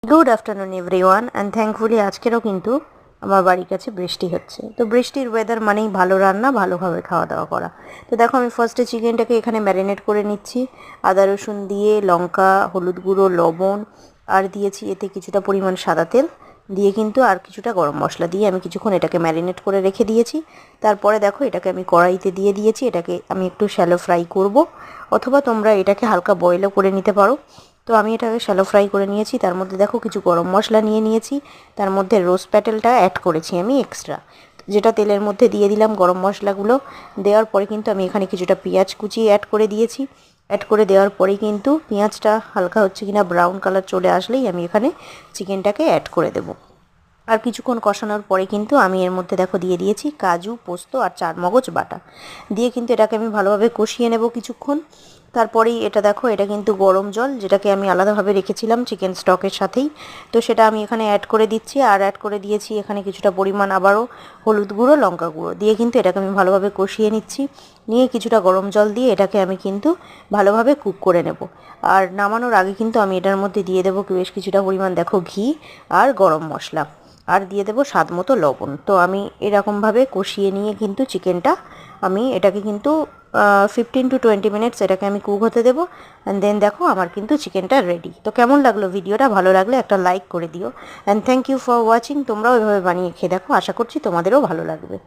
Good afternoon everyone and thankfully আজকেরও কিন্তু আমার বাড়ির কাছে বৃষ্টি হচ্ছে। তো বৃষ্টির ওয়েদার মানেই ভালো রান্না, ভালোভাবে খাওয়া দাওয়া করা। তো দেখো আমি ফার্স্টে চিকেনটাকে এখানে ম্যারিনেট করে নিচ্ছি আদা রসুন দিয়ে, লঙ্কা, হলুদ গুঁড়ো, লবণ আর দিয়েছি এতে কিছুটা পরিমাণ সাদা তেল দিয়ে কিন্তু আর কিছুটা গরম মশলা দিয়ে আমি কিছুক্ষণ এটাকে ম্যারিনেট করে রেখে দিয়েছি। তারপরে দেখো এটাকে আমি কড়াইতে দিয়ে দিয়েছি। এটাকে আমি একটু শ্যালো ফ্রাই করব, অথবা তোমরা এটাকে হালকা বয়েলও করে নিতে পারো। তো আমি এটাকে শ্যালো ফ্রাই করে নিয়েছি। তার মধ্যে দেখো কিছু গরম মশলা নিয়ে নিয়েছি, তার মধ্যে রোজ প্যাটেলটা অ্যাড করেছি আমি এক্সট্রা, যেটা তেলের মধ্যে দিয়ে দিলাম। গরম মশলাগুলো দেওয়ার পরে কিন্তু আমি এখানে কিছুটা পেঁয়াজ কুচি অ্যাড করে দিয়েছি। অ্যাড করে দেওয়ার পরেই কিন্তু পেঁয়াজটা হালকা হচ্ছে কিনা ব্রাউন কালার চলে আসলেই আমি এখানে চিকেনটাকে অ্যাড করে দেবো। আর কিছুক্ষণ কষানোর পরে কিন্তু আমি এর মধ্যে দেখো দিয়ে দিয়েছি কাজু, পোস্ত আর চারমগজ বাটা দিয়ে কিন্তু এটাকে আমি ভালোভাবে কষিয়ে নেব কিছুক্ষণ। তারপরেই এটা দেখো, এটা কিন্তু গরম জল যেটাকে আমি আলাদাভাবে রেখেছিলাম চিকেন স্টকের সাথেই, তো সেটা আমি এখানে অ্যাড করে দিচ্ছি। আর অ্যাড করে দিয়েছি এখানে কিছুটা পরিমাণ আবারও হলুদ গুঁড়ো, লঙ্কা গুঁড়ো দিয়ে কিন্তু এটাকে আমি ভালোভাবে কষিয়ে নিচ্ছি। নিয়ে কিছুটা গরম জল দিয়ে এটাকে আমি কিন্তু ভালোভাবে কুক করে নেব। আর নামানোর আগে কিন্তু আমি এটার মধ্যে দিয়ে দেবো বেশ কিছুটা পরিমাণ দেখো ঘি আর গরম মশলা, আর দিয়ে দেবো স্বাদ মতো লবণ। তো আমি এরকমভাবে কষিয়ে নিয়ে কিন্তু চিকেনটা আমি এটাকে কিন্তু 15 to 20 মিনিটস এটাকে আমি কুক হতে দেবো। অ্যান্ড দেন দেখো আমার কিন্তু চিকেনটা রেডি। তো কেমন লাগলো ভিডিওটা? ভালো লাগলে একটা লাইক করে দিও। And thank you for watching. তোমরাও এভাবে বানিয়ে খেয়ে দেখো, আশা করছি তোমাদেরও ভালো লাগবে।